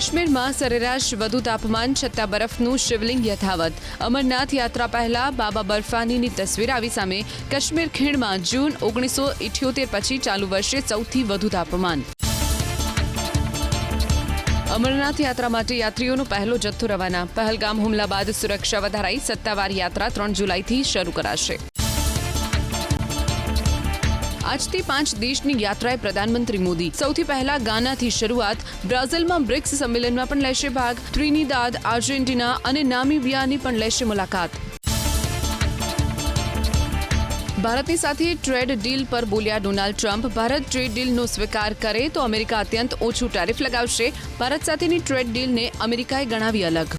કાશ્મીરમાં સરેરાશ વધુ તાપમાન છતાં બરફનું શિવલિંગ યથાવત. અમરનાથ યાત્રા પહેલા બાબા બર્ફાનીની તસવીર આવી સામે. કાશ્મીર ખીણમાં જૂન 1978 પછી ચાલુ વર્ષે સૌથી વધુ તાપમાન. અમરનાથ યાત્રા માટે યાત્રીઓનો પહેલો જથ્થો રવાના. પહેલગામ હુમલા બાદ સુરક્ષા વધારાઈ. સત્તાવાર યાત્રા 3 જુલાઈથી શરૂ કરાશે. આજથી 5 દેશની યાત્રાએ પ્રધાનમંત્રી મોદી. સૌથી પહેલા ગાનાથી શરૂઆત. બ્રાઝિલમાં બ્રિક્સ સંમેલનમાં પણ લેશે ભાગ. ત્રિનિદાદ, આર્જેન્ટિના અને નામીબિયાની પણ લેશે મુલાકાત. ભારતની સાથે ટ્રેડ ડીલ પર બોલ્યા ડોનાલ્ડ ટ્રમ્પ. ભારત ટ્રેડ ડીલનો સ્વીકાર કરે તો અમેરિકા અત્યંત ઓછું ટેરિફ લગાવશે. ભારત સાથેની ટ્રેડ ડીલને અમેરિકાએ ગણાવી અલગ.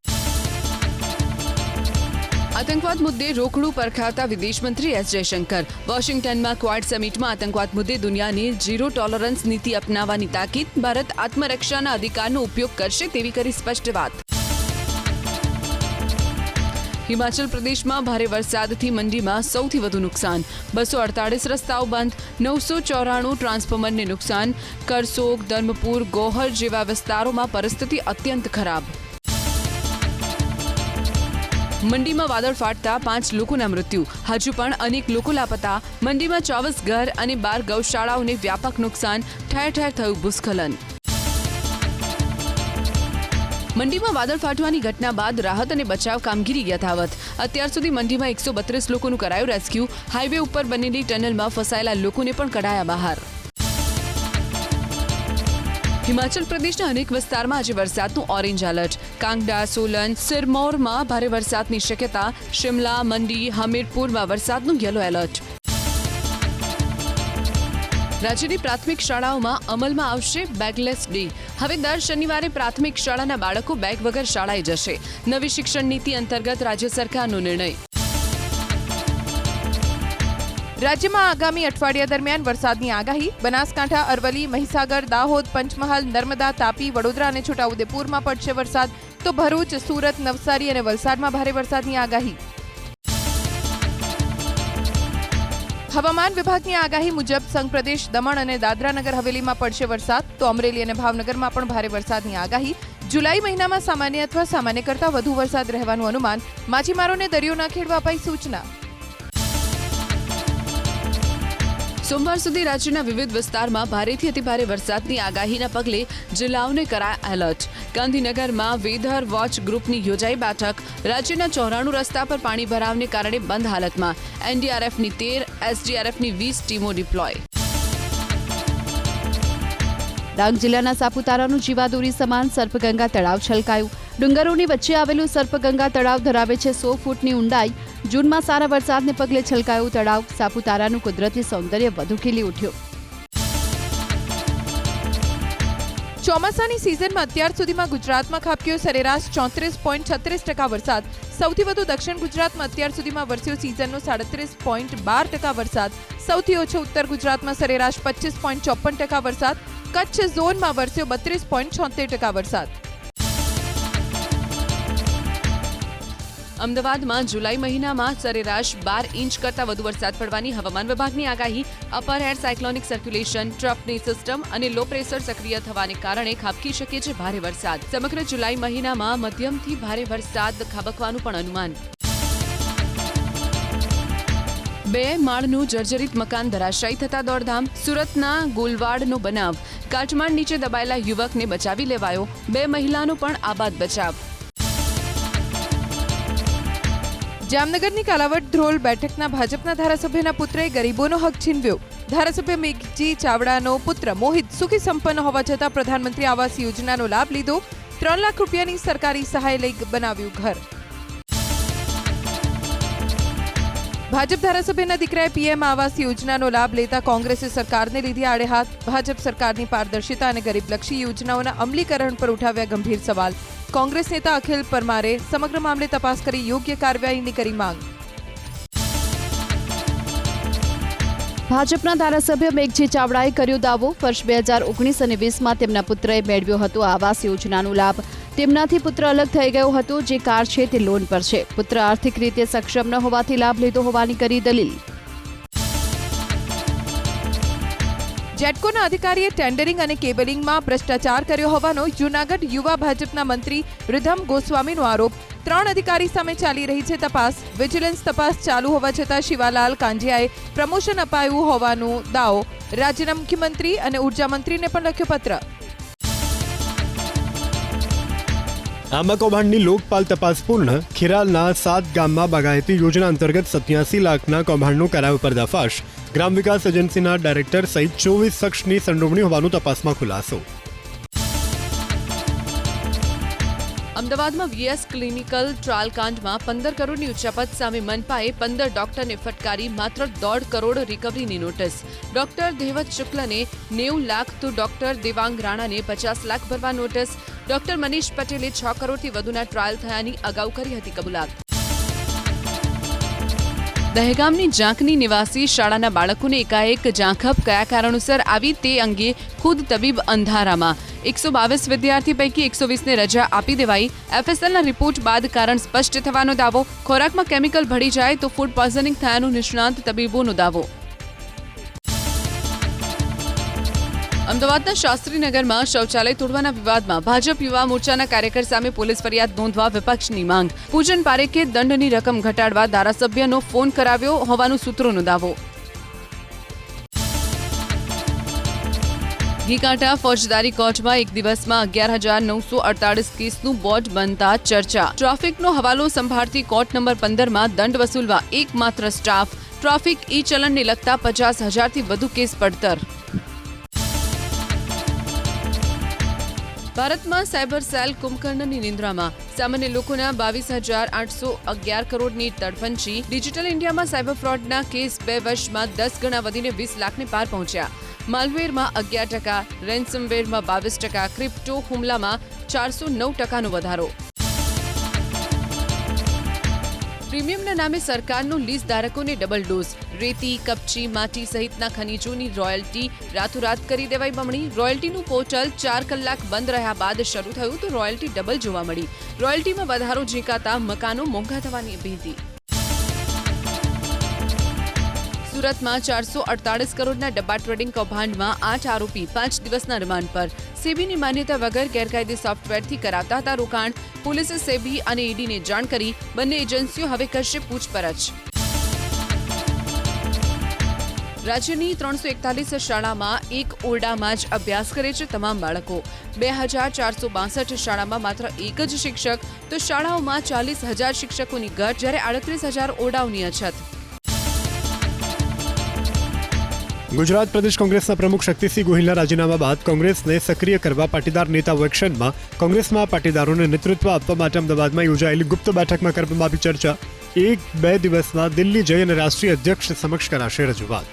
આતંકવાદ મુદ્દે રોકડું પરખાવતા વિદેશમંત્રી એસ જયશંકર. વોશિંગ્ટનમાં ક્વાડ સમિટમાં આતંકવાદ મુદ્દે દુનિયાને ઝીરો ટોલરન્સ નીતિ અપનાવવાની તાકીદ. ભારત આત્મરક્ષાના અધિકારનો ઉપયોગ કરશે તેવી કરી સ્પષ્ટ વાત. હિમાચલ પ્રદેશમાં ભારે વરસાદથી મંડીમાં સૌથી વધુ નુકસાન. 248 રસ્તાઓ બંધ. 994 ટ્રાન્સફોર્મરને નુકસાન. કરસોગ, ધર્મપુર, ગોહર જેવા વિસ્તારોમાં પરિસ્થિતિ અત્યંત ખરાબ. મંડીમાં વાદળ ફાટતા 5 લોકોના મૃત્યુ. હજુ પણ અનેક લોકો લાપતા. મંડીમાં 24 ઘર અને 12 ગૌશાળાઓને વ્યાપક નુકસાન. ઠેર ઠેર થયું ભૂસ્ખલન. મંડીમાં વાદળ ફાટવાની ઘટના બાદ રાહત અને બચાવ કામગીરી યથાવત. અત્યાર સુધી મંડીમાં 132 લોકોનું કરાયું રેસ્ક્યુ. હાઈવે ઉપર બનેલી ટનલમાં ફસાયેલા લોકોને પણ કઢાયા બહાર. હિમાચલ પ્રદેશના અનેક વિસ્તારમાં આજે વરસાદનું ઓરેન્જ એલર્ટ. કાંગડા, સોલન, સિરમૌરમાં ભારે વરસાદની શક્યતા. શિમલા, મંડી, હમીરપુરમાં વરસાદનું યલો એલર્ટ. રાજ્યની પ્રાથમિક શાળાઓમાં અમલમાં આવશે બેગલેસ ડે. હવે દર શનિવારે પ્રાથમિક શાળાના બાળકો બેગ વગર શાળાએ જશે. નવી શિક્ષણ નીતિ અંતર્ગત રાજ્ય સરકારનો નિર્ણય. રાજ્યમાં આગામી અઠવાડિયા દરમિયાન વરસાદની આગાહી. બનાસકાંઠા, અરવલ્લી, મહીસાગર, દાહોદ, પંચમહાલ, નર્મદા, તાપી, વડોદરા અને છોટાઉદેપુરમાં પડશે વરસાદ. તો ભરૂચ, સુરત, નવસારી અને વલસાડમાં ભારે વરસાદની આગાહી. હવામાન વિભાગની આગાહી મુજબ સંઘપ્રદેશ, દમણ અને દાદરાનગર હવેલીમાં પડશે વરસાદ. તો અમરેલી અને ભાવનગરમાં પણ ભારે વરસાદની આગાહી. જુલાઈ મહિનામાં સામાન્ય અથવા સામાન્ય કરતાં વધુ વરસાદ રહેવાનું અનુમાન. માછીમારોને દરિયો ન ખેડવા અપાઈ સૂચના. સોમવાર સુધી રાજ્યના વિવિધ વિસ્તારમાં ભારેથી અતિભારે વરસાદની આગાહીના પગલે જિલ્લાઓને કરાયા એલર્ટ. ગાંધીનગરમાં વેધર વોચ ગ્રુપની યોજાઈ બેઠક. રાજ્યના 94 રસ્તા પર પાણી ભરાવને કારણે બંધ હાલતમાં. એનડીઆરએફની 13, એસડીઆરએફની 20 ટીમો ડિપ્લોય. ડાંગ જિલ્લાના સાપુતારાનું જીવાદોરી સમાન સર્પગંગા તળાવ છલકાયું. ડુંગરોની વચ્ચે આવેલું સર્પગંગા તળાવ ધરાવે છે 100 ફૂટની ઊંડાઈ. જૂનમાં સારા વરસાદને પગલે છલકાયું તળાવ. સાપુતારાનું કુદરતી સૌંદર્ય વધુ ખીલી ઉઠ્યું. ચોમાસાની સિઝનમાં અત્યાર સુધીમાં ગુજરાતમાં ખાબક્યો સરેરાશ 34.36% વરસાદ. સૌથી વધુ દક્ષિણ ગુજરાતમાં અત્યાર સુધીમાં વરસ્યો સિઝનનો 37.12% વરસાદ. સૌથી ઓછો ઉત્તર ગુજરાતમાં સરેરાશ 25.54% વરસાદ. કચ્છ ઝોનમાં વરસ્યો 32.76% વરસાદ. અમદાવાદમાં જુલાઈ મહિનામાં સરેરાશ 12 ઇંચ કરતાં વધુ વરસાદ પડવાની હવામાન વિભાગની આગાહી. અપર એર સાયક્લોનિક સર્ક્યુલેશન, ટ્રફની સિસ્ટમ અને લો પ્રેશર સક્રિય થવાને કારણે ખાબકી શકે છે ભારે વરસાદ. સમગ્ર જુલાઈ મહિનામાં મધ્યમથી ભારે વરસાદ ખાબકવાનું પણ અનુમાન. 2 માળનું જર્જરિત મકાન ધરાશાયી થતા દોડધામ. સુરતના ગોલવાડનો બનાવ. કાટમાળ નીચે દબાયેલા યુવકને બચાવી લેવાયો. 2 મહિલાનો પણ આબાદ બચાવ. જામનગરની કાલાવડ ધ્રોલ બેઠકના ભાજપના ધારાસભ્યના પુત્રએ ગરીબોનો હક છીનવ્યો. ધારાસભ્ય મેઘજી ચાવડાનો પુત્ર મોહિત સુખી સંપન્ન હોવા છતાં પ્રધાનમંત્રી આવાસ યોજનાનો લાભ લીધો. 3 લાખ રૂપિયાની સરકારી સહાય લઈ બનાવ્યું ઘર. ભાજપ ધારાસભ્યના દીકરાએ પીએમ આવાસ યોજનાનો લાભ લેતા કોંગ્રેસે સરકારને લીધી આડે હાથ. ભાજપ સરકારની પારદર્શિતા અને ગરીબલક્ષી યોજનાઓના અમલીકરણ પર ઉઠાવ્યા ગંભીર સવાલ. કોંગ્રેસ નેતા અખિલ પરમારે સમગ્ર મામલે તપાસ કરી યોગ્ય કાર્યવાહીની કરી માંગ. ભાજપના ધારાસભ્ય મેઘજી ચાવડાએ કર્યો દાવો. વર્ષ 2019 અને 20માં તેમના પુત્રએ મેળવ્યો હતો આવાસ યોજનાનો લાભ. તેમનાથી પુત્ર અલગ થઈ ગયો હતો. જે કાર છે તે લોન પર છે. પુત્ર આર્થિક રીતે સક્ષમ ન હોવાથી લાભ લીધો હોવાની કરી દલીલ. જેટકોના અધિકારીએ ટેન્ડરિંગ અને કેબલિંગમાં ભ્રષ્ટાચાર કર્યો હોવાનો જૂનાગઢ યુવા ભાજપના મંત્રી રિધમ ગોસ્વામીનો આરોપ. 3 અધિકારી સામે ચાલી રહી છે તપાસ. વિજિલન્સ તપાસ ચાલુ હોવા છતાં શિવાલાલ કાંજિયાએ પ્રમોશન અપાયું હોવાનો દાવો. રાજ્યના મુખ્યમંત્રી અને ઉર્જા મંત્રીને પણ લખ્યો પત્ર. આંબા કૌભાંડની લોકપાલ તપાસ પૂર્ણ. ખીરાલના 7 ગામમાં બાગાયતી યોજના અંતર્ગત 87 લાખના કૌભાંડનો કરાયો પર્દાફાશ. ગ્રામ વિકાસ એજન્સીના ડાયરેક્ટર સહિત 24 શખ્સની સંડોવણી હોવાનું તપાસમાં ખુલાસો. અમદાવાદમાં વીએસ ક્લિનિકલ ટ્રાયલ કાંડમાં 15 કરોડની ઉચ્ચાપત સામે મનપાએ 15 ડોક્ટરને ફટકારી માત્ર 1.5 કરોડ રિકવરીની નોટિસ. ડોક્ટર દેવત શુક્લને 90 લાખ તો ડોક્ટર દેવાંગ રાણાને 50 લાખ ભરવા નોટિસ. ડોક્ટર મનીષ પટેલે 6 કરોડથી વધુના ટ્રાયલ થયાની અગાઉ કરી હતી કબૂલાત. દહેગામની ઝાંખની નિવાસી શાળાના બાળકોને એકાએક ઝાંખપ કયા કારણોસર આવી તે અંગે ખુદ તબીબ અંધારામાં. 122 વિદ્યાર્થી પૈકી 120ને રજા આપી દેવાઈ. એફએસએલના રિપોર્ટ બાદ કારણ સ્પષ્ટ થવાનો દાવો. ખોરાકમાં કેમિકલ ભળી જાય તો ફૂડ પોઈઝનિંગ થયાનો નિષ્ણાંત તબીબોનો દાવો. અમદાવાદના શાસ્ત્રીનગરમાં શૌચાલય તોડવાના વિવાદમાં ભાજપ યુવા મોરચાના કાર્યકર સામે પોલીસ ફરિયાદ નોંધવા વિપક્ષની માંગ. પૂજન પારેખે દંડની રકમ ઘટાડવા ધારાસભ્યનો ફોન કરાવ્યો હોવાનો સૂત્રોનો દાવો. ઘીકાંઠા ફોજદારી કોર્ટમાં એક દિવસમાં 11,948 કેસનું બોર્ડ બનતા ચર્ચા. ટ્રાફિકનો હવાલો સંભાળતી કોર્ટ નંબર 15માં દંડ વસૂલવા એકમાત્ર સ્ટાફ. ટ્રાફિક ઈ ચલણને લગતા 50,000થી વધુ કેસ પડતર. ભારતમાં સાયબર સેલ કુંભકર્ણની નિંદ્રામાં. સામાન્ય લોકોના 22,811 કરોડની તડફંચી. ડિજિટલ ઇન્ડિયામાં સાયબર ફ્રોડના કેસ 2 વર્ષમાં 10 ગણા વધીને 20 લાખને પાર પહોંચ્યા. માલવેરમાં 11%, રેન્સમવેરમાં 22%, ક્રિપ્ટો હુમલામાં 409%નો વધારો. પ્રીમિયમના નામે સરકારનો લીઝ ધારકોને ડબલ ડોઝ. રેતી, કપચી, માટી સહિતના ખનીજોની રોયલ્ટી રાતોરાત કરી દેવાઈ બમણી. રોયલ્ટીનું પોર્ટલ 4 કલાક બંધ રહ્યા બાદ શરૂ થયું તો રોયલ્ટી ડબલ જોવા મળી. રોયલ્ટીમાં વધારો ઝીંકાતા મકાનો મોંઘા થવાની ભીતિ. સુરતમાં 448 કરોડના ડબ્બા ટ્રેડિંગ કૌભાંડમાં 8 આરોપી 5 દિવસના રિમાન્ડ પર. સેબીની માન્યતા વગર ગેરકાયદે સોફ્ટવેરથી કરાતા હતા રોકાણ. પોલીસે સેબી અને ઈડીને જાણ કરી. બંને એજન્સીઓ હવે કરશે પૂછપરછ. રાજ્યની 341 શાળામાં એક ઓરડામાં જ અભ્યાસ કરે છે તમામ બાળકો. 2,462 શાળામાં માત્ર એક જ શિક્ષક તો શાળાઓમાં 40,000 શિક્ષકોની ઘટ જ્યારે 38,000 ઓરડાઓની અછત. ગુજરાત પ્રદેશ કોંગ્રેસના પ્રમુખ શક્તિસિંહ ગોહિલના રાજીનામા બાદ કોંગ્રેસને સક્રિય કરવા પાટીદાર નેતાઓ એક્શનમાં. કોંગ્રેસમાં પાટીદારોને નેતૃત્વ આપવા માટે અમદાવાદમાં યોજાયેલી ગુપ્ત બેઠકમાં કરવામાં આવી ચર્ચા. 1-2 દિવસમાં દિલ્હી જઈ અને રાષ્ટ્રીય અધ્યક્ષ સમક્ષ કરાશે રજૂઆત.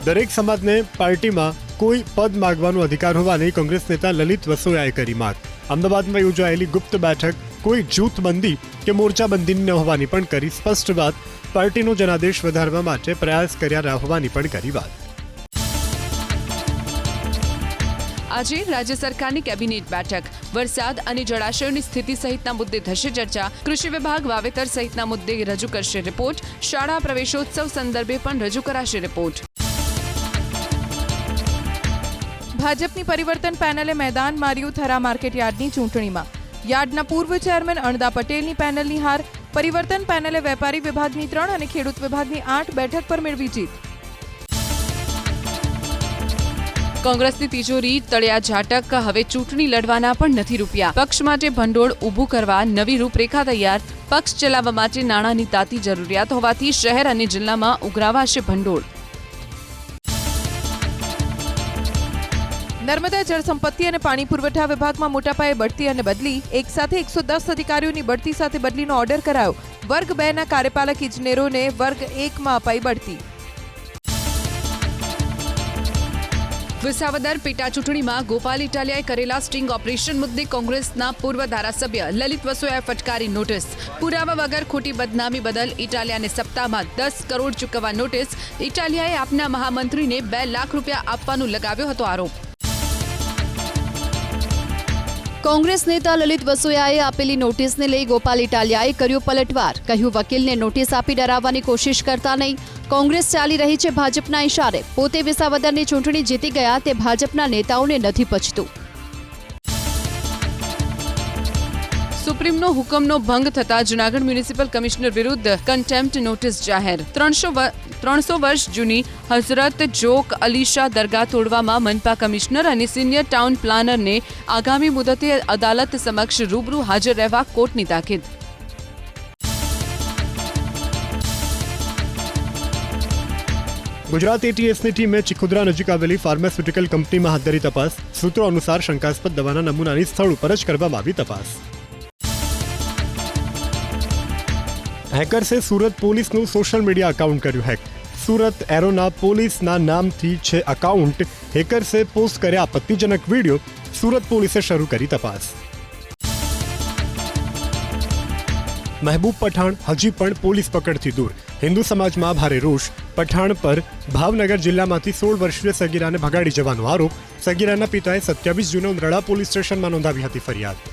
દરેક સમાજને પાર્ટીમાં કોઈ પદ માગવાનો અધિકાર હોવાની કોંગ્રેસ નેતા લલિત વસોયાએ કરી માંગ. અમદાવાદમાં યોજાયેલી ગુપ્ત બેઠક કોઈ જૂથબંધી કે મોરચાબંધી ન હોવાની પણ કરી સ્પષ્ટ વાત. પાર્ટીનો જનાદેશ વધારવા માટે પ્રયાસ કર્યા હોવાની પણ કરી વાત. આજે રાજ્ય સરકારની કેબિનેટ બેઠક. વરસાદ અને જળાશયોની સ્થિતિ સહિતના મુદ્દે થશે ચર્ચા. કૃષિ વિભાગ વાવેતર સહિતના મુદ્દે રજૂ કરશે રિપોર્ટ. શાળા પ્રવેશોત્સવ સંદર્ભે પણ રજૂ કરાશે રિપોર્ટ. ભાજપની પરિવર્તન પેનલે મેદાન માર્યું થરા માર્કેટયાર્ડની ચૂંટણીમાં. યાર્ડના પૂર્વ ચેરમેન અણદા પટેલની પેનલની હાર. પરિવર્તન પેનલે વેપારી વિભાગની 3 અને ખેડૂત વિભાગની 8 બેઠક પર મેળવી જીત. કોંગ્રેસની તિજોરી તળિયા ઝાટક. હવે ચૂંટણી લડવાના પણ નથી રૂપિયા. પક્ષ માટે ભંડોળ ઊભું કરવા નવી રૂપરેખા તૈયાર. પક્ષ ચલાવવા માટે નાણાંની તાતી જરૂરિયાત હોવાથી શહેર અને જિલ્લામાં ઉઘરાવાશે ભંડોળ. નર્મદા જળસંપત્તિ અને પાણી પુરવઠા વિભાગમાં મોટા પાયે બઢતી અને બદલી. એક સાથે 110 અધિકારીઓની બઢતી સાથે બદલીનો ઓર્ડર કરાયો. વર્ગ 2ના કાર્યપાલક ઇજનેરોને વર્ગ 1માં અપાઈ બઢતી. વિસાવદર પેટા ચૂંટણીમાં ગોપાલ ઇટાલિયાએ કરેલા સ્ટિંગ ઓપરેશન મુદ્દે કોંગ્રેસના પૂર્વ ધારાસભ્ય લલિત વસોયાએ ફટકારી નોટિસ. પુરાવા વગર ખોટી બદનામી બદલ ઇટાલિયાને સપ્તાહમાં 10 કરોડ ચૂકવવા નોટિસ. ઇટાલિયાએ આપના મહામંત્રીને 2 લાખ રૂપિયા આપવાનું લગાવ્યો હતો આરોપ. કોંગ્રેસ નેતા લલિત વસોયાએ આપેલી નોટિસને લઈ ગોપાલ ઇટાલિયાએ કર્યો પલટવાર. કહ્યું, વકીલને નોટિસ આપી ડરાવવાની કોશિશ કરતા નહીં. કોંગ્રેસ ચાલી રહી છે ભાજપના ઇશારે. પોતે વિસાવદરની ચૂંટણી જીતી ગયા તે ભાજપના નેતાઓને નથી પચતું. સુપ્રીમનો હુકમનો ભંગ થતા જૂનાગઢ મ્યુનિસિપલ કમિશનર વિરુદ્ધ કન્ટેમ્પ્ટ નોટિસ જાહેર. 300 વર્ષ જૂની હઝરત જોક અલીશા દરગાહ તોડવામાં મનપા કમિશનર અને સિનિયર ટાઉન પ્લાનરને આગામી મુદતે અદાલત સમક્ષ રૂબરૂ હાજર રહેવા કોર્ટની તાકીદ. ગુજરાત એટીએસની ટીમે ચિખોદરા નજીક આવેલી ફાર્માસ્યુટિકલ કંપનીમાં હાથ ધરી તપાસ. સૂત્રો અનુસાર શંકાસ્પદ દવાના નમૂનાની સ્થળ ઉપર જ કરવામાં આવી તપાસ. હેકર્સે સુરત પોલીસનું સોશિયલ મીડિયા એકાઉન્ટ કર્યું હેક. સુરત એરોના પોલીસના નામથી છે એકાઉન્ટ. હેકર્સે પોસ્ટ કર્યા આપત્તિજનક વિડીયો. સુરત પોલીસે શરૂ કરી તપાસ. મહેબૂબ પઠાણ હજી પણ પોલીસ પકડથી દૂર. હિન્દુ સમાજમાં ભારે રોષ. પઠાણ પર ભાવનગર જિલ્લામાંથી 16 વર્ષીય સગીરાને ભગાડી જવાનો આરોપ. સગીરાના પિતાએ 27 જૂને ઉમરડા પોલીસ સ્ટેશનમાં નોંધાવી હતી ફરિયાદ.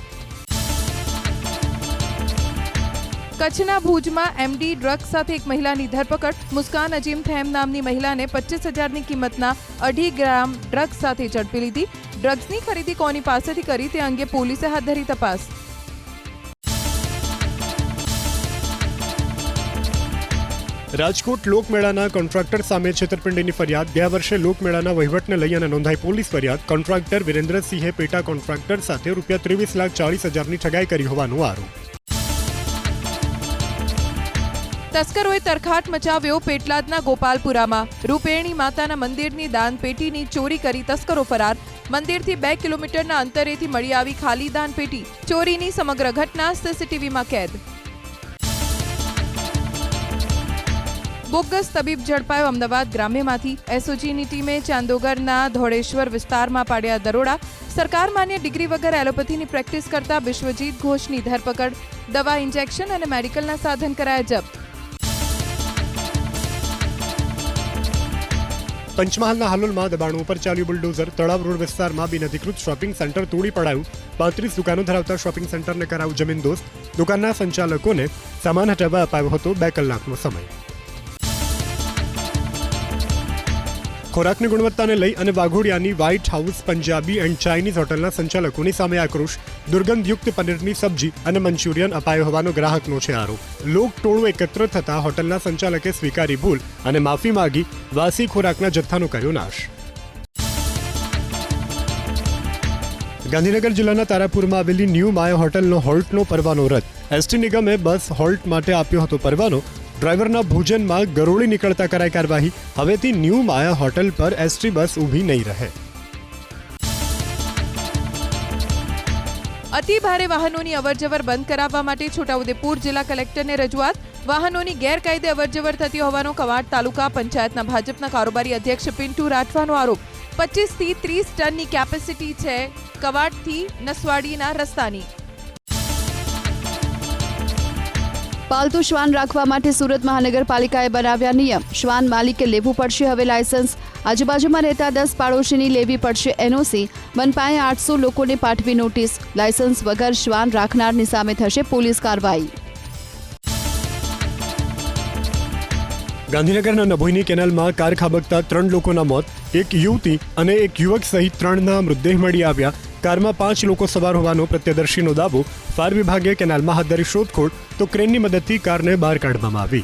કચ્છના ભુજમાં એમડી ડ્રગ્સ સાથે એક મહિલાની ધરપકડ. મુસ્કાન અજીમ થેમ નામની મહિલાને 25,000ની કિંમતના 2.5 ગ્રામ ડ્રગ્સ સાથે ઝડપી લીધી. ડ્રગ્સની ખરીદી કોની પાસેથી કરી તે અંગે પોલીસે હાથ ધરી તપાસ. રાજકોટ લોકમેળાના કોન્ટ્રાક્ટર સામે છેતરપિંડીની ફરિયાદ. 2 વર્ષે લોકમેળાના વહીવટને લઈ અને નોંધાઈ પોલીસ ફરિયાદ. કોન્ટ્રાક્ટર વિરેન્દ્રસિંહે પેટા કોન્ટ્રાક્ટર સાથે ₹23,40,000ની ઠગાઈ કરી હોવાનો આરોપ. તસ્કરોએ તરખાટ મચાવ્યો પેટલાદના ગોપાલપુરામાં. રૂપેણી માતાના મંદિરની દાન પેટીની ચોરી કરી તસ્કરો ફરાર. મંદિરથી 2 કિલોમીટરના અંતરેથી મળી આવી ખાલી દાન પેટી. ચોરીની સમગ્ર ઘટના સીસીટીવીમાં કેદ. બોગસ તબીબ ઝડપાયો અમદાવાદ ગ્રામ્યમાંથી. એસઓજીની ટીમે ચાંદોગરના ધોળેશ્વર વિસ્તારમાં પાડ્યા દરોડા. સરકાર માન્ય ડિગ્રી વગર એલોપેથીની પ્રેક્ટિસ કરતા વિશ્વજીત ઘોષની ધરપકડ. દવા, ઇન્જેક્શન અને મેડિકલના સાધન કરાયા જપ્ત. પંચમહાલના હાલોલમાં દબાણો ઉપર ચાલ્યું બુલડોઝર. તળાવ રોડ વિસ્તારમાં બિનઅધિકૃત શોપિંગ સેન્ટર તોડી પડાયું. 35 દુકાનો ધરાવતા શોપિંગ સેન્ટરને કરાયું જમીનદોસ્ત. દુકાનના સંચાલકોને સામાન હટાવવા અપાયો હતો 2 કલાકનો સમય. ખોરાકની ગુણવત્તાને લઈ અને વાઘોડિયાની White House Punjabi and Chinese હોટલના સંચાલકોની સામે આક્રોશ. દુર્ગંધયુક્ત પનીરની સબ્જી અને મંચુરિયન અપાયો હોવાનો ગ્રાહકનો છે આરોપ. લોકટોળું એકત્ર થતા હોટલના સંચાલકે સ્વીકારી ભૂલ અને માફી માંગી વાસી ખોરાકના જથ્થાનો કર્યો નાશ. ગાંધીનગર જિલ્લાના તારાપુરમાં આવેલી ન્યૂ માયા હોટલનો હોલ્ટનો પરવાનો રદ. એસટી નિગમે બસ હોલ્ટ માટે આપ્યો હતો પરવાનો. ડ્રાઈવરના ભોજનમાં ગરોળી નીકળતા કરાઈ કાર્યવાહી. હવેથી ન્યૂ માયા હોટલ પર એસટી બસ ઊભી નહીં રહે. અતિ ભારે વાહનોની અવરજવર બંધ કરાવવા માટે છોટાઉદેપુર જિલ્લા કલેક્ટરને રજૂઆત. વાહનોની ગેરકાયદે અવરજવર થતી હોવાનો કવાંટ તાલુકા પંચાયતના ભાજપના કારોબારી અધ્યક્ષ પિન્ટુ રાઠવાનો આરોપ. 25 થી 30 ટનની કેપેસિટી છે કવાંટથી નસવાડીના રસ્તાની. પાલતુ શ્વાન રાખવા માટે સુરત મહાનગરપાલિકાએ બનાવ્યા નિયમ. શ્વાન માલિકે લેવું પડશે હવે લાયસન્સ. આજુબાજુમાં રહેતા 10 પાડોશીની લેવી પડશે એનઓસી. મનપાએ 800 લોકોને પાઠવી નોટિસ. લાયસન્સ વગર શ્વાન રાખનારની સામે થશે પોલીસ કાર્યવાહી. ગાંધીનગરના નભોઈની કેનાલમાં કાર ખાબકતા 3 લોકોના મોત. એક યુવતી અને એક યુવક સહિત 3ના મૃતદેહ મળી આવ્યા. કારમાં 5 લોકો સવાર હોવાનો પ્રત્યદર્શીનો દાવો. ફાયર વિભાગે કેનાલમાં હાથ ધરી શોધખોળ તો ક્રેનની મદદથી કારને બહાર કાઢવામાં આવી.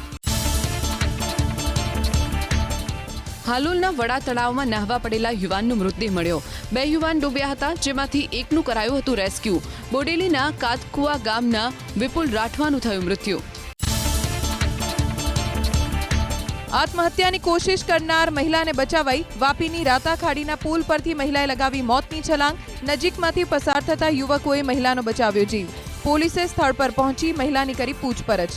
હાલોલના વડા તળાવમાં નાહવા પડેલા યુવાનનો મૃતદેહ મળ્યો. 2 યુવાન ડૂબ્યા હતા, જેમાંથી એકનું કરાયું હતું રેસ્ક્યુ. બોડેલીના કાતકુવા ગામના વિપુલ રાઠવાનું થયું મૃત્યુ. આત્મહત્યાની કોશિશ કરનાર મહિલાને બચાવાઈ. વાપીની રાતા ખાડીના પુલ પરથી મહિલાએ લગાવી મોતની છલાંગ. નજીકમાંથી પસાર થતા યુવકોએ મહિલાનો બચાવ્યો જીવ. પોલીસે સ્થળ પર પહોંચી મહિલાની કરી પૂછપરછ.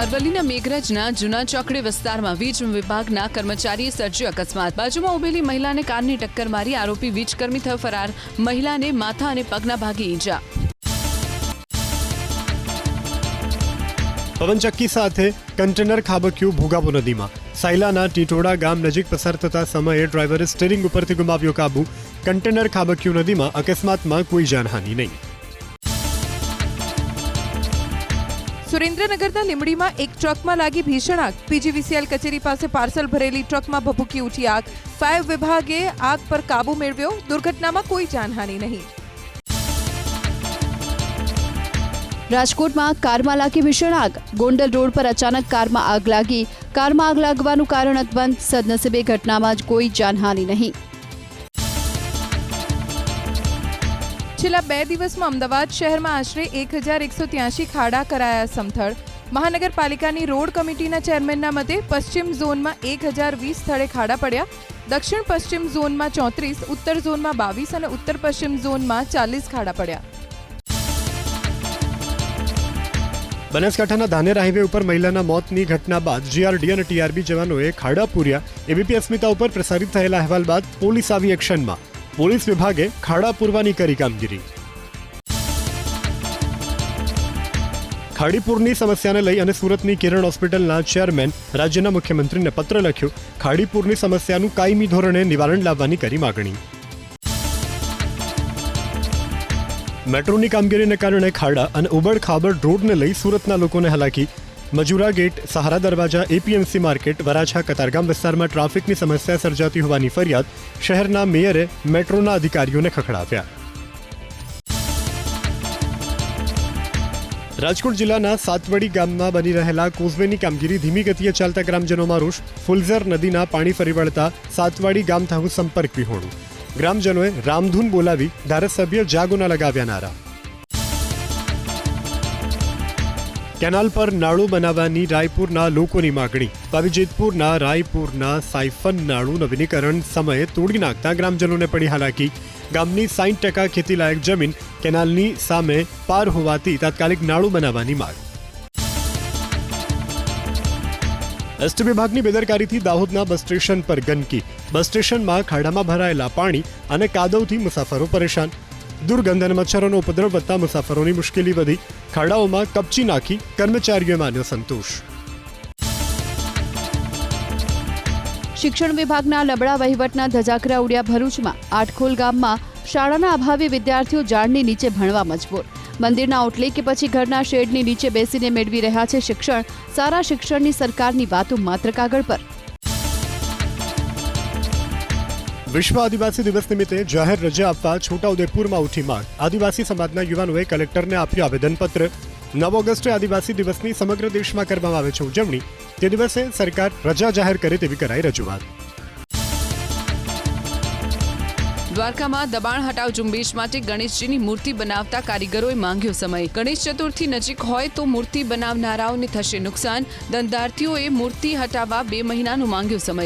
અરવલ્લીના મેઘરજના જૂના ચોકડી વિસ્તારમાં વીજ વિભાગના કર્મચારીએ સર્જ્યો અકસ્માત. બાજુમાં ઉભેલી મહિલાને કારની ટક્કર મારી. આરોપી વીજકર્મી થયો ફરાર. મહિલાને માથા અને પગના ભાગે ઈજા. પવનચક્કી સાથે કન્ટેનર ખાબક્યું ભોગાવો નદીમાં. સાયલાના ટીટોડા ગામ નજીક પસાર થતા સમયે ડ્રાઈવરે સ્ટીરિંગ ઉપરથી ગુમાવ્યો કાબુ. કન્ટેનર ખાબક્યું નદીમાં. અકસ્માતમાં કોઈ જાનહાનિ નહીં. સુરેન્દ્રનગરના લીંબડીમાં એક ટ્રકમાં લાગી ભીષણ આગ. પીજીવીસીએલ કચેરી પાસે પાર્સલ ભરેલી ટ્રકમાં ભભૂકી ઉઠી આગ. ફાયર વિભાગે આગ પર કાબુ મેળવ્યો. દુર્ઘટનામાં કોઈ જાનહાનિ નહીં. રાજકોટમાં કારમાં લાગી ભીષણ આગ. ગોંડલ રોડ પર અચાનક કારમાં આગ લાગી. કારમાં આગ લાગવાનું કારણ અકબંધ. સદનસીબે ઘટનામાં જ કોઈ જાનહાનિ નહીં. છેલ્લા 2 દિવસમાં અમદાવાદ શહેરમાં આશરે 1183 ખાડા કરાયા સમથળ. મહાનગરપાલિકાની રોડ કમિટીના ચેરમેનના મતે પશ્ચિમ ઝોનમાં 1020 સ્થળે ખાડા પડ્યા. દક્ષિણ પશ્ચિમ ઝોનમાં 34, ઉત્તર ઝોનમાં 22 અને ઉત્તર પશ્ચિમ ઝોનમાં 40 ખાડા પડ્યા. બનાસકાંઠાના ધાનેરા હાઈવે ઉપર મહિલાના મોતની ઘટના બાદ જીઆરડી અને ટીઆરબી જવાનોએ ખાડા પૂર્યા. એબીપી અસ્મિતા ઉપર પ્રસારિત થયેલા અહેવાલ બાદ પોલીસ આવી એક્શનમાં. પોલીસ વિભાગે ખાડા પૂરવાની કરી કામગીરી. ખાડીપુરની સમસ્યાને લઈ અને સુરતની કિરણ હોસ્પિટલના ચેરમેન રાજ્યના મુખ્યમંત્રીને પત્ર લખ્યો. ખાડીપુરની સમસ્યાનું કાયમી ધોરણે નિવારણ લાવવાની કરી માગણી. મેટ્રોની કામગીરીને કારણે ખાડા અને ઉબડ-ખાબડ રોડને લઈ સુરતના લોકોને હાલાકી. મજુરા ગેટ, સહારા દરવાજા, એપીએમસી માર્કેટ, વરાછા, કતારગામ વિસ્તારમાં ટ્રાફિકની સમસ્યા સર્જાતી હોવાની ફરિયાદ. શહેરના મેયરે મેટ્રોના અધિકારીઓને ખખડાવ્યા. રાજકોટ જિલ્લાના સાતવડી ગામમાં બની રહેલા કોઝવેની કામગીરી ધીમી ગતિએ ચાલતા ગ્રામજનોમાં રોષ. ફુલઝર નદીના પાણી ફરી વળતા સાતવાડી ગામ થયું સંપર્ક વિહોણું. ગ્રામજનોએ રામધૂન બોલાવી ધારાસભ્ય જાગોના લગાવ્યા નારા. કેનાલ પર નાળું બનાવવાની રાયપુરના લોકોની માગણી. પાવીજેતપુરના રાયપુરના સાયફન નાળું નવીનીકરણ સમયે તોડી નાખતા ગ્રામજનોને પડી હાલાકી. ગામની 60% ખેતીલાયક જમીન કેનાલની સામે પાર હોવાથી તાત્કાલિક નાળું બનાવવાની માંગ. એસટી વિભાગની બેદરકારીથી દાહોદના બસ સ્ટેશન પર ગંદકી. બસ સ્ટેશનમાં ખાડામાં ભરાયેલા પાણી અને કાદવથી મુસાફરો પરેશાન. દુર્ગંધ અને મચ્છરોનો ઉપદ્રવ વધતા મુસાફરોની મુશ્કેલી વધી. ખાડાઓમાં કપચી નાખી કર્મચારીઓએ માન્યો સંતોષ. શિક્ષણ વિભાગના લબડા વહીવટના ધજાગરા ઉડ્યા ભરૂચમાં. આટખોલ ગામમાં શાળાના અભાવે વિદ્યાર્થીઓ ઝાડની નીચે ભણવા મજબૂર. મંદિરના ઓટલે કે પછી ઘરના શેડની નીચે બેસીને મેળવી રહ્યા છે શિક્ષણ. સારા શિક્ષણની સરકારની વાતો માત્ર કાગળ પર. વિશ્વ આદિવાસી દિવસ નિમિત્તે જાહેર રજા આપવા છોટાઉદેપુરમાં ઉઠી માંગ. આદિવાસી સમાજના યુવાનોએ કલેક્ટરને આપ્યું આવેદનપત્ર. 9 ઓગસ્ટે આદિવાસી દિવસની સમગ્ર દેશમાં કરવામાં આવે છે ઉજવણી. તે દિવસે સરકાર રજા જાહેર કરે તેવી કરાઈ રજૂઆત. દ્વારકામાં દબાણ હટાવ ઝુંબેશ માટે ગણેશજીની મૂર્તિ બનાવતા કારીગરોએ માંગ્યો સમય. ગણેશ ચતુર્થી નજીક હોય તો મૂર્તિ બનાવનારાઓને થશે નુકસાન. ધંધાર્થીઓએ મૂર્તિ હટાવવા 2 મહિનાનો માંગ્યો સમય.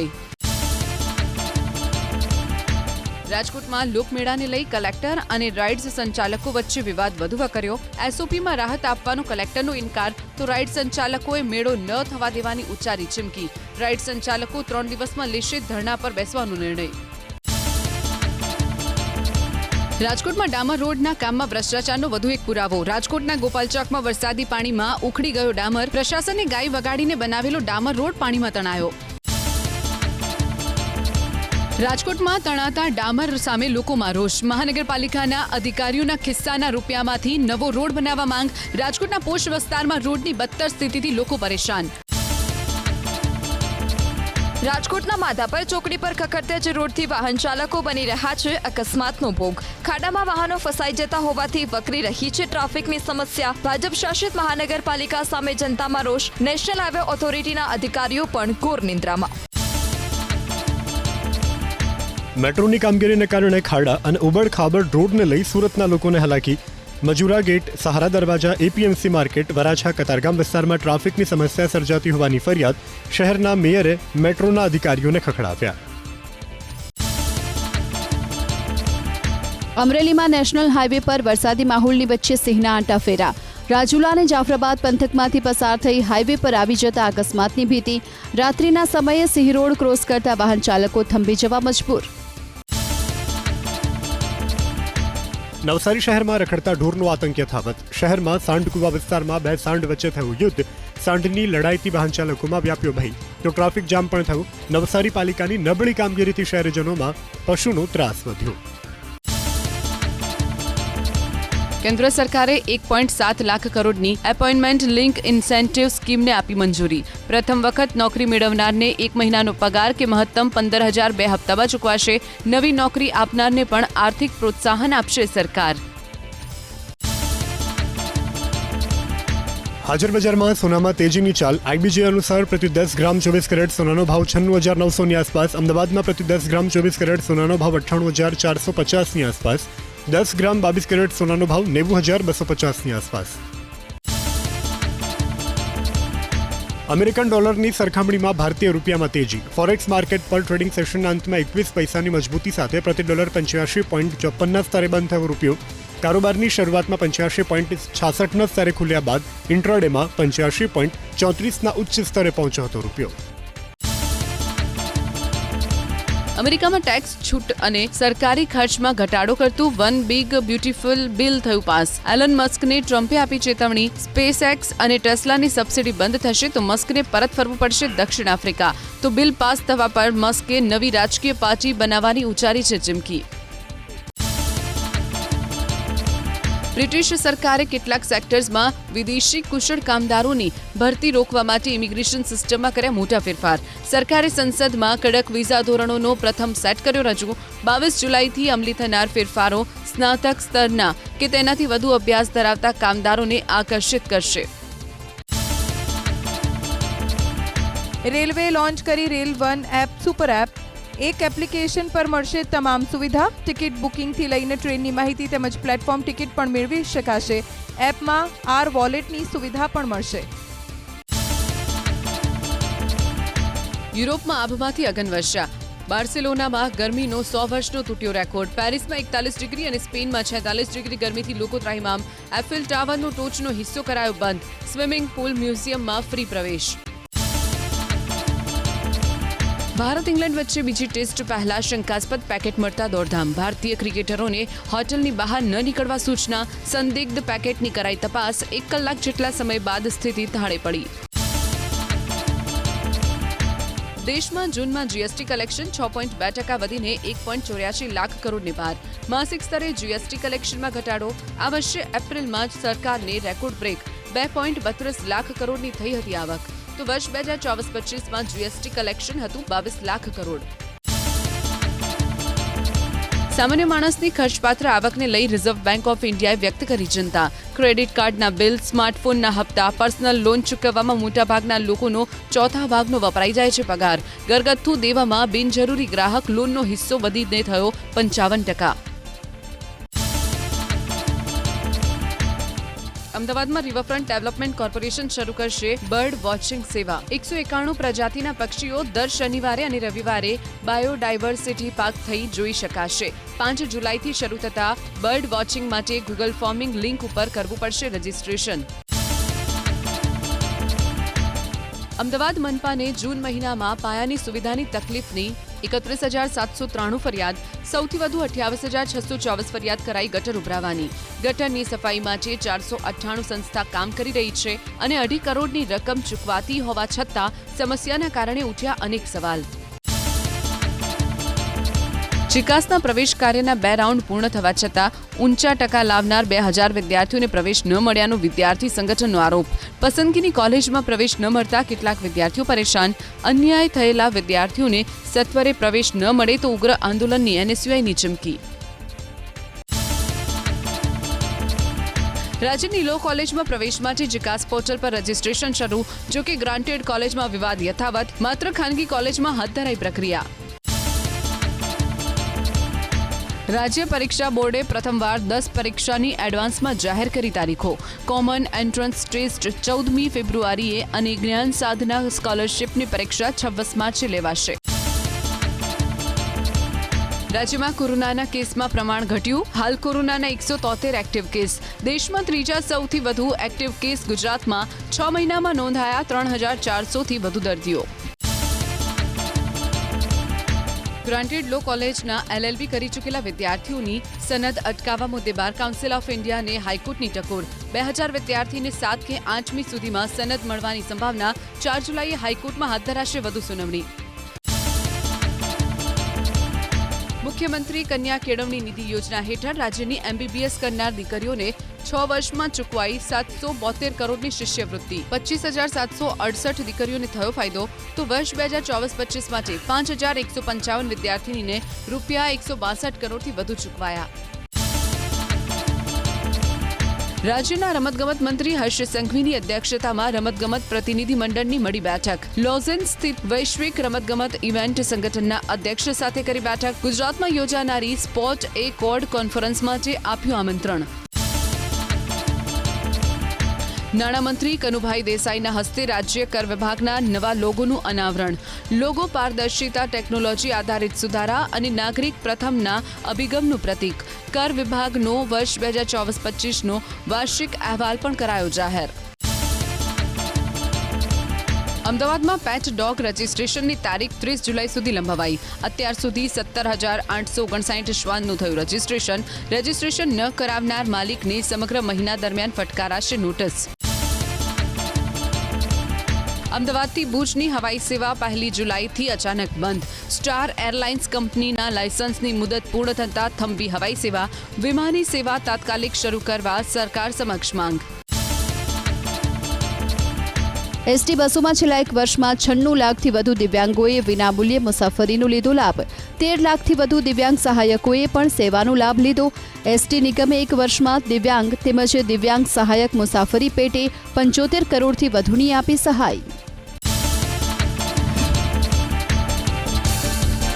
રાજકોટમાં લોકમેળાને લઈ કલેક્ટર અને રાઇડ્સ સંચાલકો વચ્ચે વિવાદ વધુ વકર્યો. એસઓપીમાં રાહત આપવાનો કલેક્ટરનો ઇનકાર તો રાઇડ સંચાલકોએ મેળો ન થવા દેવાની ઉચ્ચારી ચીમકી. રાઇડ સંચાલકો 3 દિવસમાં લેશે ધરણા પર બેસવાનો નિર્ણય. રાજકોટમાં ડામર રોડના કામમાં ભ્રષ્ટાચારનો વધુ એક પુરાવો. રાજકોટના ગોપાલચોકમાં વરસાદી પાણીમાં ઉખડી ગયો ડામર. પ્રશાસને ગાય વગાડીને બનાવેલો ડામર રોડ પાણીમાં તણાયો. રાજકોટમાં તણાતા ડામર સામે લોકોમાં રોષ. મહાનગરપાલિકાના અધિકારીઓના ખિસ્સાના રૂપિયામાંથી નવો રોડ બનાવવા માંગ. રાજકોટના પોશ વિસ્તારમાં રોડની બદતર સ્થિતિથી લોકો પરેશાન. રાજકોટના માધાપર ચોકડી પર ખખડતે જ રોડથી વાહન ચાલકો બની રહ્યા છે અકસ્માતનો ભોગ. ખાડામાં વાહનો ફસાઈ જતા હોવાથી વકરી રહી છે ટ્રાફિકની સમસ્યા. ભાજપ શાસિત મહાનગરપાલિકા સામે જનતામાં રોષ. નેશનલ હાઈવે ઓથોરિટીના અધિકારીઓ પણ ઘોર નિંદ્રામાં. મેટ્રોની કામગીરીને કારણે ખાડા અને ઉબડ-ખાબડ રોડને લઈ સુરતના લોકોને હાલાકી. મજુરા ગેટ, સહારા દરવાજા, એપીએમસી માર્કેટ, વરાછા, કતારગામ વિસ્તારમાં ટ્રાફિકની સમસ્યા સર્જાતી હોવાની ફરિયાદ. શહેરના મેયરે મેટ્રોના અધિકારીઓને ખખડાવ્યા. અમરેલીમાં નેશનલ હાઈવે પર વરસાદી માહોલની વચ્ચે સિંહના આંટા ફેરા. રાજુલા અને જાફરાબાદ પંથકમાંથી પસાર થઈ હાઈવે પર આવી જતા અકસ્માતની ભીતિ. રાત્રિના સમયે સિંહ રોડ ક્રોસ કરતા વાહન ચાલકો થંભી જવા મજબૂર. નવસારી શહેરમાં રખડતા ઢોરનો આતંક યથાવત. શહેરમાં સાંઢકુવા વિસ્તારમાં બે સાંઢ વચ્ચે થયું યુદ્ધ. સાંઢની લડાઈથી વાહન ચાલકોમાં વ્યાપ્યો ભય. તો ટ્રાફિક જામ પણ થયું. નવસારી પાલિકાની નબળી કામગીરીથી શહેરીજનોમાં પશુનો ત્રાસ વધ્યો. કેન્દ્ર સરકારે 1.7 લાખ કરોડની એપોઇન્ટમેન્ટ લિંક ઇન્સેન્ટિવ સ્કીમને આપી મંજૂરી. પ્રથમ વખત નોકરી મેળવનારને 1 મહિનાનો પગાર કે મહત્તમ 15,000 2 હપ્તામાં ચૂકવાશે. નવી નોકરી આપનારને પણ આર્થિક પ્રોત્સાહન આપશે સરકાર. હાજર બજારમાં સોનામાં તેજીની ચાલ. આઈબીજે અનુસાર પ્રતિ 10 ગ્રામ 24 કેરેટ સોનાનો ભાવ 96,900ની આસપાસ. અમદાવાદમાં પ્રતિ 10 ગ્રામ 24 કેરેટ સોનાનો ભાવ 98,450ની આસપાસ. 10 ગ્રામ 22 કેરેટ સોનાનો ભાવ 90,250ની આસપાસ. અમેરિકન ડોલરની સરખામણીમાં ભારતીય રૂપિયામાં તેજી. ફોરેક્સ માર્કેટ પર ટ્રેડિંગ સેશનના અંતમાં 21 પૈસાની મજબૂતી સાથે પ્રતિ ડોલર 85.54ના સ્તરે બંધ થયો રૂપિયો. કારોબારની શરૂઆતમાં 85.66ના સ્તરે ખુલ્યા બાદ ઇન્ટ્રાડેમાં 85.34ના ઉચ્ચ સ્તરે પહોંચ્યો હતો રૂપિયો. અમેરિકામાં ટેક્સ છૂટ અને સરકારી ખર્ચમાં ઘટાડો કરતું વન બિગ બ્યુટીફુલ બિલ થયું પાસ. એલન મસ્કને ટ્રમ્પે આપી ચેતવણી. સ્પેસએક્સ અને ટેસ્લાની સબસિડી બંધ થશે તો મસ્કને પરત ફરવું પડશે દક્ષિણ આફ્રિકા. તો બિલ પાસ થવા પર મસ્કે નવી રાજકીય પાર્ટી બનાવવાની ઉચ્ચારી છે ચીમકી. બ્રિટિશ સરકારે કેટલાક સેક્ટર્સમાં વિદેશી કુશળ કામદારોની ભરતી રોકવા માટે ઇમિગ્રેશન સિસ્ટમમાં કર્યા મોટા ફેરફાર. સરકારે સંસદમાં કડક વિઝા ધોરણોનો પ્રથમ સેટ કર્યો રજૂ. 22 જુલાઈથી અમલી થનાર ફેરફારો સ્નાતક સ્તરના કે તેનાથી વધુ અભ્યાસ ધરાવતા કામદારોને આકર્ષિત કરશે. રેલવે લોન્ચ કરી rail one app super app. એક એપ્લિકેશન પર મળશે તમામ સુવિધા. ટિકિટ બુકિંગથી લઈને ટ્રેનની માહિતી તેમજ પ્લેટફોર્મ ટિકિટ પણ મેળવી શકાશે. એપમાં આર વોલેટની સુવિધા પણ મળશે. યુરોપમાં આભમાંથી અગનવર્ષા. બાર્સેલોનામાં ગરમીનો 100 વર્ષનો તૂટ્યો રેકોર્ડ. પેરિસમાં 41 ડિગ્રી અને સ્પેનમાં 46 ડિગ્રી ગરમીથી લોકો ત્રાહિમામ. એફિલ ટાવરનો ટોચનો હિસ્સો કરાયો બંધ. સ્વિમિંગ પૂલ મ્યુઝિયમમાં ફ્રી પ્રવેશ. ભારત ઇંગ્લેન્ડ વચ્ચે બીજી ટેસ્ટ પહેલા શંકાસ્પદ પેકેટ મળતા દોડધામ. ભારતીય ક્રિકેટરોને હોટલની બહાર ન નીકળવા સૂચના. સંદિગ્ધ પેકેટની કરાઈ તપાસ. 1 કલાક જેટલા સમય બાદ સ્થિતિ થાળે પડી. દેશમાં જૂનમાં જીએસટી કલેક્શન 6.2% વધીને 1.84 લાખ કરોડને પાર. માસિક સ્તરે જીએસટી કલેક્શનમાં ઘટાડો. આ વર્ષે એપ્રિલમાં જ સરકારને રેકોર્ડ બ્રેક 2.32 લાખ કરોડની થઈ હતી આવક. તો વર્ષ 2024-25માં જીએસટી કલેક્શન હતું 22 લાખ કરોડ. સામાન્ય માણસની ખર્ચપાત્ર આવકને લઈ રિઝર્વ બેંક ઓફ ઇન્ડિયાએ વ્યક્ત કરી ચિંતા. ક્રેડિટ કાર્ડના બિલ, સ્માર્ટફોનના હપ્તા, પર્સનલ લોન ચૂકવવામાં મોટાભાગના લોકોનો ચોથા ભાગનો વપરાઈ જાય છે પગાર. ઘરગથ્થુ દેવામાં બિનજરૂરી ગ્રાહક લોનનો હિસ્સો વધીને થયો 55%. અમદાવાદમાં રિવરફ્રન્ટ ડેવલપમેન્ટ કોર્પોરેશન શરૂ કરશે બર્ડ વોચિંગ સેવા. 191 પ્રજાતિના પક્ષીઓ દર શનિવારે અને રવિવારે બાયોડાયવર્સિટી પાર્ક થઈ જોઈ શકાશે. 5 જુલાઈથી શરૂ થતા બર્ડ વોચિંગ માટે ગૂગલ ફોર્મિંગ લિંક ઉપર કરવું પડશે રજીસ્ટ્રેશન. અમદાવાદ મનપાને જૂન મહિનામાં પાયાની સુવિધાની તકલીફની 31,793 ફરિયાદ. સૌથી વધુ 28,624 ફરિયાદ કરાઈ ગટર ઉભરાવાની. ગટરની સફાઈ માટે 498 સંસ્થા કામ કરી રહી છે અને 2.5 કરોડની રકમ ચૂકવાતી હોવા છતાં સમસ્યાના કારણે ઉઠ્યા અનેક સવાલ. જીકાસના પ્રવેશ કાર્યના 2 રાઉન્ડ પૂર્ણ થવા છતાં ઊંચા ટકા લાવનાર 2,000 વિદ્યાર્થીઓને પ્રવેશ ન મળ્યાનો વિદ્યાર્થી સંગઠનનો આરોપ. પસંદગીની કોલેજમાં પ્રવેશ ન મળતા કેટલાક વિદ્યાર્થીઓ પરેશાન. અન્યાય થયેલા વિદ્યાર્થીઓને સત્વરે પ્રવેશ ન મળે તો ઉગ્ર આંદોલનની એનએસયુઆઈની ચીમકી. રાજ્યની લો કોલેજમાં પ્રવેશ માટે જીકાસ પોર્ટલ પર રજીસ્ટ્રેશન શરૂ. જોકે ગ્રાન્ટેડ કોલેજમાં વિવાદ યથાવત. માત્ર ખાનગી કોલેજમાં હાથ ધરાઈ પ્રક્રિયા. રાજ્ય પરીક્ષા બોર્ડે પ્રથમવાર 10 પરીક્ષાની એડવાન્સમાં જાહેર કરી તારીખો. કોમન એન્ટ્રન્સ ટેસ્ટ 14મી ફેબ્રુઆરીએ અને જ્ઞાન સાધના સ્કોલરશીપની પરીક્ષા 26 માર્ચે લેવાશે. રાજ્યમાં કોરોનાના કેસમાં પ્રમાણ ઘટ્યું. હાલ કોરોનાના 173 એક્ટિવ કેસ. દેશમાં ત્રીજા સૌથી વધુ એક્ટિવ કેસ ગુજરાતમાં. 6 મહિનામાં નોંધાયા 3,400થી વધુ દર્દીઓ. ગ્રાન્ટેડ લો કોલેજના LLB કરી ચૂકેલા વિદ્યાર્થીઓની સનદ અટકાવવા મુદ્દે બાર કાઉન્સિલ ઓફ ઇન્ડિયાને હાઈકોર્ટની ટકોર 2000 વિદ્યાર્થીને 7 કે 8મી સુધીમાં સનદ મળવાની સંભાવના 4 જુલાઈએ હાઈકોર્ટમાં હાથ ધરાશે વધુ સુનાવણી. મુખ્યમંત્રી કન્યા કેળવણી નિધિ યોજના હેઠળ રાજ્યની MBBS કરનાર દીકરીઓને 6 વર્ષમાં ચૂકવાઈ 772 કરોડની શિષ્યવૃત્તિ. 25,768 દીકરીઓને થયો ફાયદો તો વર્ષ 2024-25 માટે 5,155 વિદ્યાર્થીનીને રૂપિયા 162 કરોડથી વધુ ચૂકવાયા. રાજ્યના રમતગમત મંત્રી હર્ષ સંઘવીની અધ્યક્ષતામાં રમતગમત પ્રતિનિધિ મંડળની મળી બેઠક. લોઝન સ્થિત વૈશ્વિક રમતગમત ઇવેન્ટ સંગઠનના અધ્યક્ષ સાથે કરી બેઠક. ગુજરાતમાં યોજાનારી સ્પોર્ટ એ કોર્ડ કોન્ફરન્સ માટે આપ્યું આમંત્રણ. નાણામંત્રી કનુભાઈ દેસાઈના હસ્તે રાજ્ય કર વિભાગના નવા લોગોનું અનાવરણ. લોગો પારદર્શિતા, ટેકનોલોજી આધારિત સુધારા અને નાગરિક પ્રથમના અભિગમનું પ્રતીક. કર વિભાગનો વર્ષ 2024-25નો વાર્ષિક અહેવાલ પણ કરાયો જાહેર. અમદાવાદમાં પેટ ડોગ રજીસ્ટ્રેશનની તારીખ 30 જુલાઈ સુધી લંબાવાઈ. અત્યાર સુધી 17,859 શ્વાનનું થયું રજીસ્ટ્રેશન. રજીસ્ટ્રેશન ન કરાવનાર માલિકને સમગ્ર મહિના દરમિયાન ફટકારાશે નોટિસ. અમદાવાદથી ભુજની હવાઈ સેવા 1 જુલાઈથી અચાનક બંધ. સ્ટાર એરલાઇન્સ કંપનીના લાયસન્સની મુદત પૂર્ણ થતાં થંભી હવાઈ સેવા. વિમાની સેવા તાત્કાલિક શરૂ કરવા સરકાર સમક્ષ માંગ. એસટી બસોમાં છેલ્લા 1 વર્ષમાં 96 લાખથી વધુ દિવ્યાંગોએ વિનામૂલ્યે મુસાફરીનો લીધો લાભ. 13 લાખથી વધુ દિવ્યાંગ સહાયકોએ પણ સેવાનો લાભ લીધો. એસટી નિગમે 1 વર્ષમાં દિવ્યાંગ તેમજ દિવ્યાંગ સહાયક મુસાફરી પેટે 75 કરોડથી વધુની આપી સહાય.